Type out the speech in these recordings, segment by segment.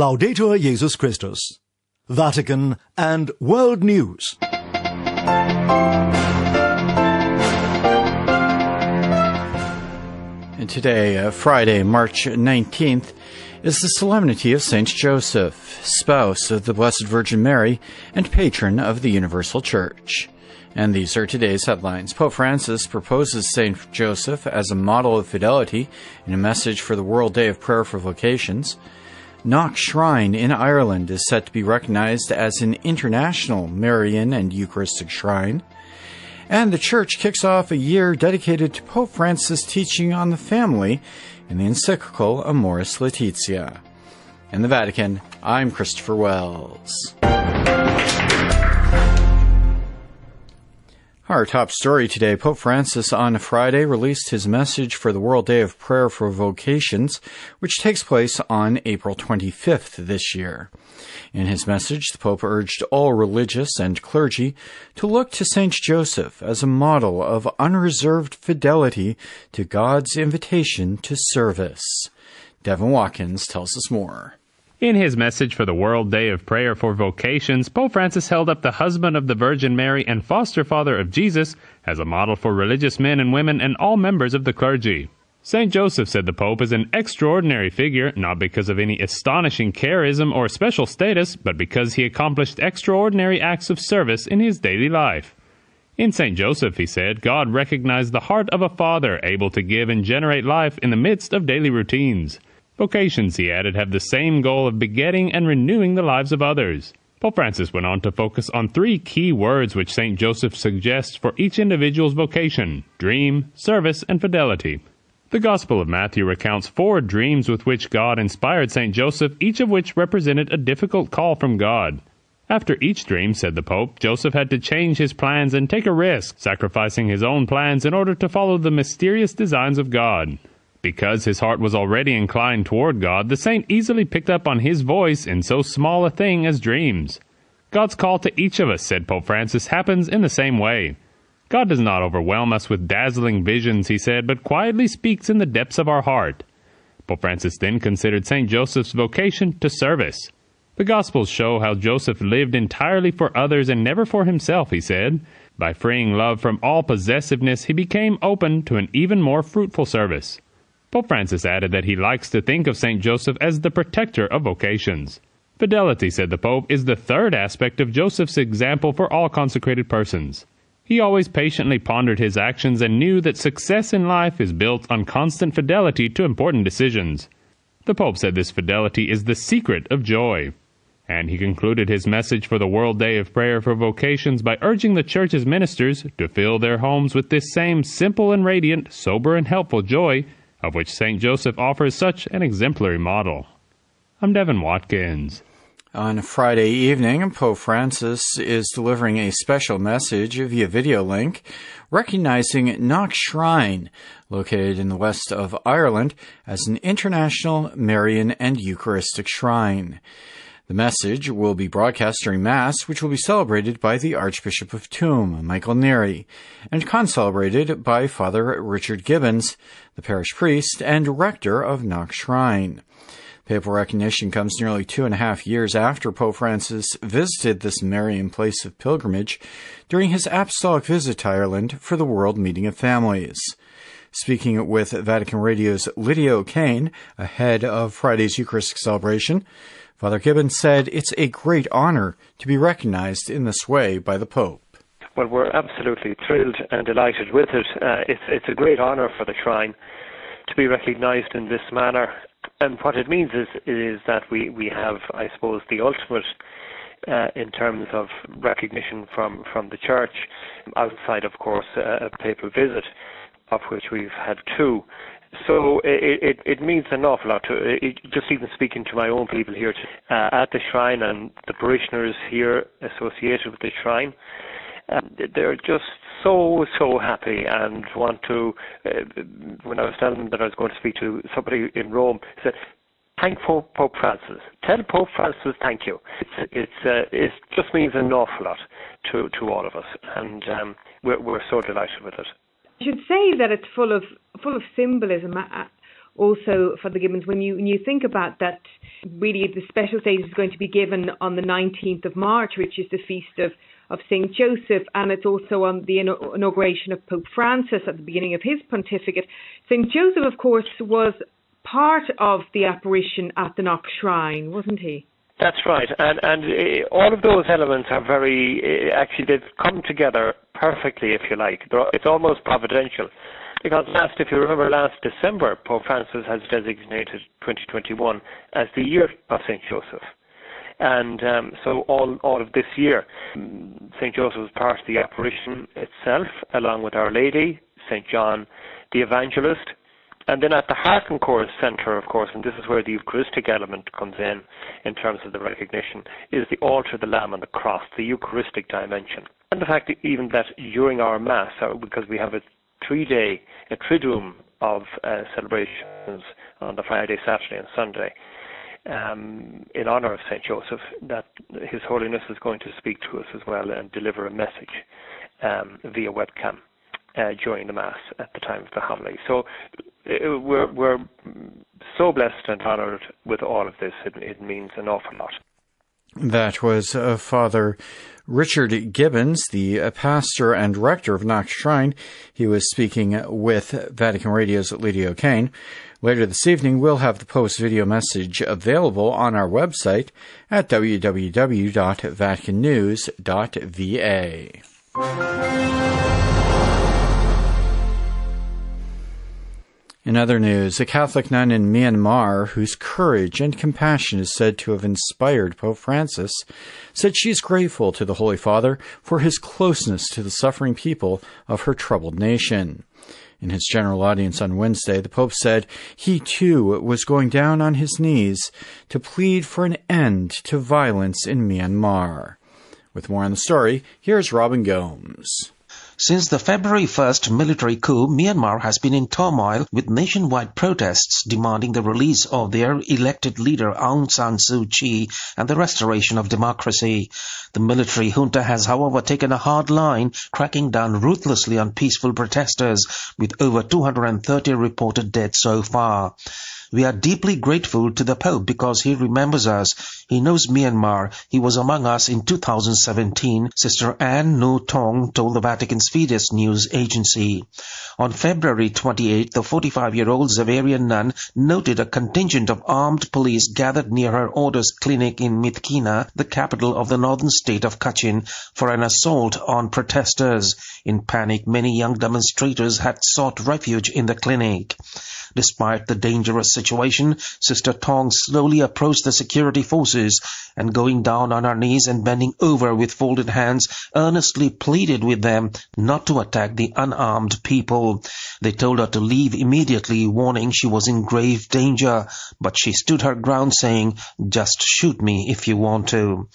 Laudetur Jesus Christus, Vatican and World News. And today, Friday, March 19th, is the Solemnity of Saint Joseph, spouse of the Blessed Virgin Mary and patron of the Universal Church. And these are today's headlines. Pope Francis proposes Saint Joseph as a model of fidelity in a message for the World Day of Prayer for Vocations. Knock Shrine in Ireland is set to be recognized as an international Marian and Eucharistic shrine. And the Church kicks off a year dedicated to Pope Francis' teaching on the family in the encyclical Amoris Laetitia. In the Vatican, I'm Christopher Wells. Our top story today, Pope Francis on Friday released his message for the World Day of Prayer for Vocations, which takes place on April 25th this year. In his message, the Pope urged all religious and clergy to look to Saint Joseph as a model of unreserved fidelity to God's invitation to service. Devin Watkins tells us more. In his message for the World Day of Prayer for Vocations, Pope Francis held up the husband of the Virgin Mary and foster father of Jesus as a model for religious men and women and all members of the clergy. St. Joseph, said the Pope, is an extraordinary figure, not because of any astonishing charism or special status, but because he accomplished extraordinary acts of service in his daily life. In St. Joseph, he said, God recognized the heart of a father able to give and generate life in the midst of daily routines. Vocations, he added, have the same goal of begetting and renewing the lives of others. Pope Francis went on to focus on three key words which St. Joseph suggests for each individual's vocation: dream, service, and fidelity. The Gospel of Matthew recounts 4 dreams with which God inspired St. Joseph, each of which represented a difficult call from God. After each dream, said the Pope, Joseph had to change his plans and take a risk, sacrificing his own plans in order to follow the mysterious designs of God. Because his heart was already inclined toward God, the saint easily picked up on his voice in so small a thing as dreams. God's call to each of us, said Pope Francis, happens in the same way. God does not overwhelm us with dazzling visions, he said, but quietly speaks in the depths of our heart. Pope Francis then considered St. Joseph's vocation to service. The Gospels show how Joseph lived entirely for others and never for himself, he said. By freeing love from all possessiveness, he became open to an even more fruitful service. Pope Francis added that he likes to think of St. Joseph as the protector of vocations. Fidelity, said the Pope, is the third aspect of Joseph's example for all consecrated persons. He always patiently pondered his actions and knew that success in life is built on constant fidelity to important decisions. The Pope said this fidelity is the secret of joy. And he concluded his message for the World Day of Prayer for Vocations by urging the Church's ministers to fill their homes with this same simple and radiant, sober and helpful joy, of which St. Joseph offers such an exemplary model. I'm Devin Watkins. On Friday evening, Pope Francis is delivering a special message via video link recognizing Knock Shrine, located in the west of Ireland, as an international Marian and Eucharistic shrine. The message will be broadcast during Mass, which will be celebrated by the Archbishop of Tuam, Michael Neary, and concelebrated by Father Richard Gibbons, the parish priest and rector of Knock Shrine. Papal recognition comes nearly 2.5 years after Pope Francis visited this Marian place of pilgrimage during his apostolic visit to Ireland for the World Meeting of Families. Speaking with Vatican Radio's Lydia O'Kane ahead of Friday's Eucharistic celebration, Father Gibbons said it's a great honor to be recognized in this way by the Pope. Well, we're absolutely thrilled and delighted with it. It's a great honor for the shrine to be recognized in this manner. And what it means is that we have, I suppose, the ultimate in terms of recognition from the Church, outside, of course, a papal visit, of which we've had 2. So it means an awful lot to just even speaking to my own people here at the shrine and the parishioners here associated with the shrine. They're just so happy and want to, when I was telling them that I was going to speak to somebody in Rome, said, thank Pope Francis. Tell Pope Francis thank you. It just means an awful lot to all of us, and we're so delighted with it. I should say that it's full of symbolism. also for the Gibbons. When you think about that, really the special status is going to be given on the 19th of March, which is the feast of St. Joseph, and it's also on the inauguration of Pope Francis at the beginning of his pontificate. St. Joseph, of course, was part of the apparition at the Knock Shrine, wasn't he? That's right, and all of those elements are actually they've come together perfectly, if you like. It's almost providential. Because if you remember, last December, Pope Francis has designated 2021 as the year of St. Joseph. And so all of this year, St. Joseph was part of the apparition itself, along with Our Lady, St. John the Evangelist. And then at the Hearken Chorus Centre, of course, and this is where the Eucharistic element comes in terms of the recognition, is the altar, the Lamb and the cross, the Eucharistic dimension. And the fact that even that during our Mass, because we have a Triduum of celebrations on the Friday, Saturday and Sunday, in honour of St. Joseph, that His Holiness is going to speak to us as well and deliver a message via webcam during the Mass at the time of the homily. So we're so blessed and honoured with all of this. It means an awful lot. That was Father Richard Gibbons, the pastor and rector of Knox Shrine. He was speaking with Vatican Radio's Lydia O'Kane. Later this evening, we'll have the post-video message available on our website at www.vaticannews.va. In other news, a Catholic nun in Myanmar, whose courage and compassion is said to have inspired Pope Francis, said she's grateful to the Holy Father for his closeness to the suffering people of her troubled nation. In his general audience on Wednesday, the Pope said he too was going down on his knees to plead for an end to violence in Myanmar. With more on the story, here's Robin Gomes. Since the February 1st military coup, Myanmar has been in turmoil with nationwide protests demanding the release of their elected leader Aung San Suu Kyi and the restoration of democracy. The military junta has, however, taken a hard line, cracking down ruthlessly on peaceful protesters, with over 230 reported dead so far. We are deeply grateful to the Pope because he remembers us. He knows Myanmar. He was among us in 2017, Sister Anne Nu Tong told the Vatican's Fides news agency. On February 28, the 45-year-old Xaverian nun noted a contingent of armed police gathered near her order's clinic in Myitkyina, the capital of the northern state of Kachin, for an assault on protesters. In panic, many young demonstrators had sought refuge in the clinic. Despite the dangerous situation, Sister Tong slowly approached the security forces and, going down on her knees and bending over with folded hands, earnestly pleaded with them not to attack the unarmed people. They told her to leave immediately, warning she was in grave danger, but she stood her ground, saying, "Just shoot me if you want to."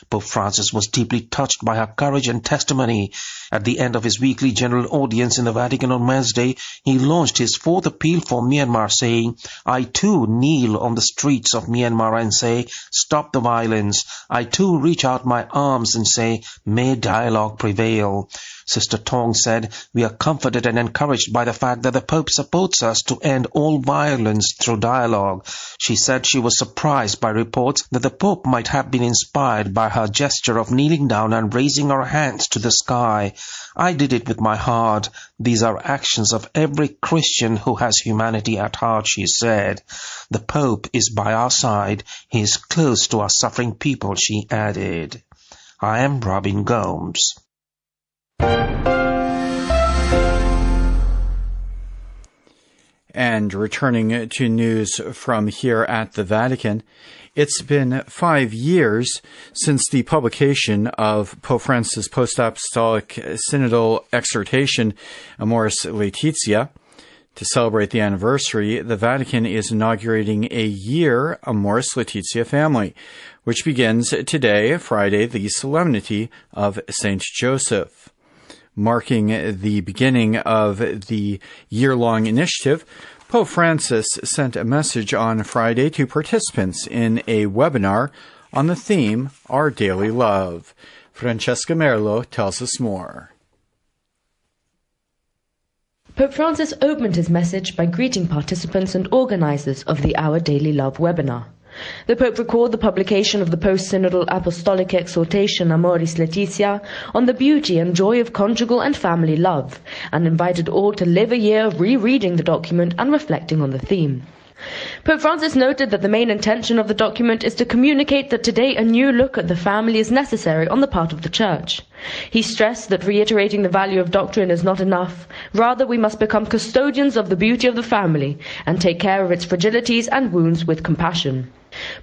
Pope Francis was deeply touched by her courage and testimony. At the end of his weekly general audience in the Vatican on Wednesday, he launched his fourth appeal for Myanmar, saying, "I too kneel on the streets of Myanmar and say, stop the violence. I too reach out my arms and say, may dialogue prevail." Sister Tong said, "We are comforted and encouraged by the fact that the Pope supports us to end all violence through dialogue." She said she was surprised by reports that the Pope might have been inspired by her gesture of kneeling down and raising her hands to the sky. "I did it with my heart. These are actions of every Christian who has humanity at heart," she said. "The Pope is by our side. He is close to our suffering people," she added. I am Robin Gomes. And returning to news from here at the Vatican, it's been 5 years since the publication of Pope Francis' post-apostolic synodal exhortation, Amoris Laetitia. To celebrate the anniversary, the Vatican is inaugurating a year Amoris Laetitia family, which begins today, Friday, the Solemnity of St. Joseph. Marking the beginning of the year-long initiative, Pope Francis sent a message on Friday to participants in a webinar on the theme, Our Daily Love. Francesca Merlo tells us more. Pope Francis opened his message by greeting participants and organizers of the Our Daily Love webinar. The Pope recalled the publication of the post-synodal apostolic exhortation Amoris Laetitia on the beauty and joy of conjugal and family love, and invited all to live a year rereading the document and reflecting on the theme. Pope Francis noted that the main intention of the document is to communicate that today a new look at the family is necessary on the part of the Church. He stressed that reiterating the value of doctrine is not enough. Rather, we must become custodians of the beauty of the family and take care of its fragilities and wounds with compassion.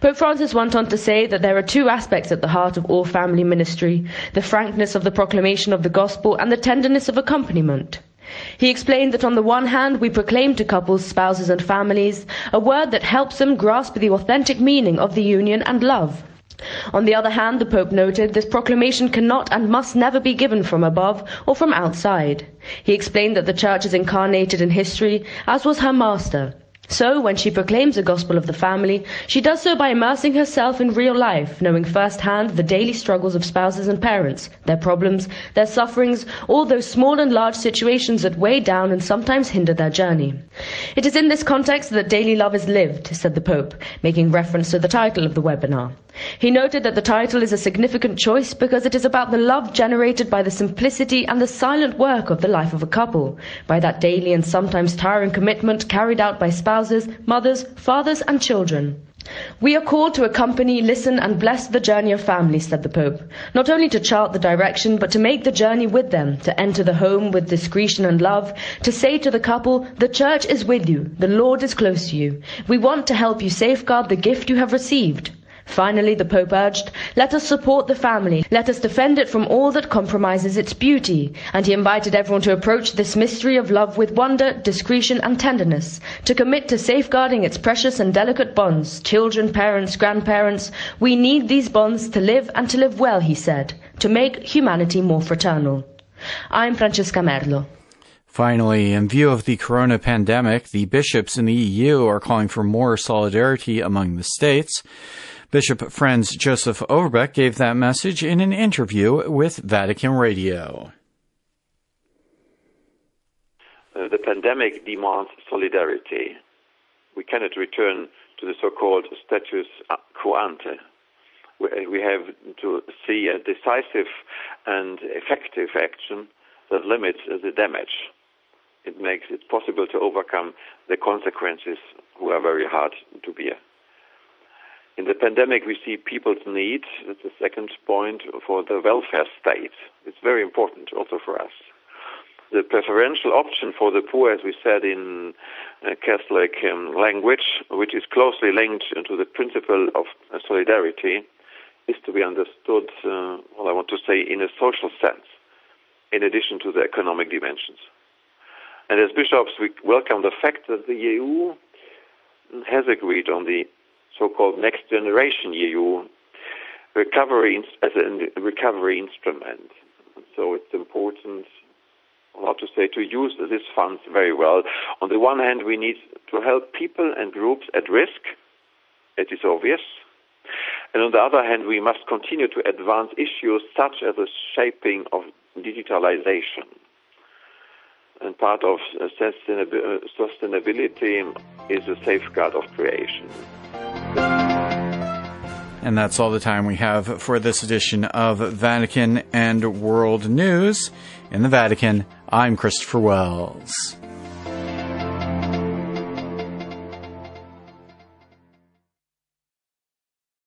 Pope Francis went on to say that there are two aspects at the heart of all family ministry: the frankness of the proclamation of the gospel and the tenderness of accompaniment. He explained that on the one hand we proclaim to couples, spouses and families a word that helps them grasp the authentic meaning of the union and love. On the other hand, the Pope noted, this proclamation cannot and must never be given from above or from outside. He explained that the Church is incarnated in history, as was her Master. So, when she proclaims the gospel of the family, she does so by immersing herself in real life, knowing firsthand the daily struggles of spouses and parents, their problems, their sufferings, all those small and large situations that weigh down and sometimes hinder their journey. It is in this context that daily love is lived, said the Pope, making reference to the title of the webinar. He noted that the title is a significant choice because it is about the love generated by the simplicity and the silent work of the life of a couple, by that daily and sometimes tiring commitment carried out by spouses, mothers, fathers and children. We are called to accompany, listen and bless the journey of families, said the Pope, not only to chart the direction, but to make the journey with them, to enter the home with discretion and love, to say to the couple, the Church is with you, the Lord is close to you. We want to help you safeguard the gift you have received. Finally, the Pope urged, let us support the family, let us defend it from all that compromises its beauty, and he invited everyone to approach this mystery of love with wonder, discretion and tenderness, to commit to safeguarding its precious and delicate bonds, children, parents, grandparents. We need these bonds to live and to live well, he said, to make humanity more fraternal. I'm Francesca Merlo. Finally, in view of the corona pandemic, the bishops in the EU are calling for more solidarity among the states. Bishop Franz Joseph Overbeck gave that message in an interview with Vatican Radio. The pandemic demands solidarity. We cannot return to the so-called status quo ante. We have to see a decisive and effective action that limits the damage. It makes it possible to overcome the consequences, who are very hard to bear. In the pandemic, we see people's need. That's the second point for the welfare state. It's very important also for us. The preferential option for the poor, as we said in Catholic language, which is closely linked to the principle of solidarity, is to be understood, I want to say, in a social sense, in addition to the economic dimensions. And as bishops, we welcome the fact that the EU has agreed on the so-called Next Generation EU recovery as a recovery instrument. So it's important, to use these funds very well. On the one hand, we need to help people and groups at risk. It is obvious. And on the other hand, we must continue to advance issues such as the shaping of digitalization. And part of sustainability is a safeguard of creation. And that's all the time we have for this edition of Vatican and World News. In the Vatican, I'm Christopher Wells.